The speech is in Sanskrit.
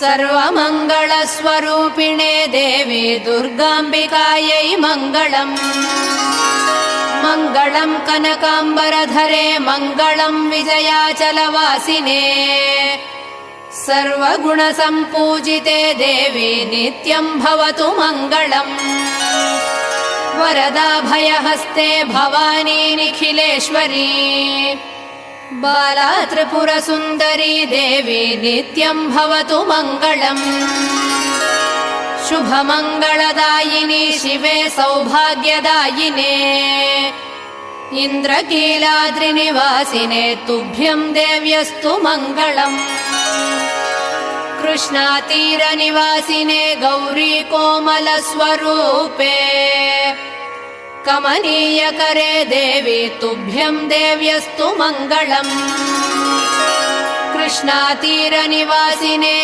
सर्वमङ्गलस्वरूपिणे देवी दुर्गाम्बिकायै मङ्गलम्। मङ्गलम् कनकाम्बरधरे मङ्गलम् विजयाचलवासिने सर्वगुणसम्पूजिते देवी नित्यम् भवतु मङ्गलम्। वरदाभयहस्ते भवानी निखिलेश्वरी बाला त्रिपुरसुन्दरी देवी नित्यम् भवतु मङ्गलम्। शुभमङ्गलदायिनी शिवे सौभाग्यदायिने इन्द्रकीलाद्रिनिवासिने तुभ्यम् देव्यस्तु मङ्गलम्। कृष्णातीरनिवासिने गौरी कोमलस्वरूपे कमनीयकरे देवी तुभ्यम् देव्यस्तु मङ्गलम्। कृष्णातीरनिवासिने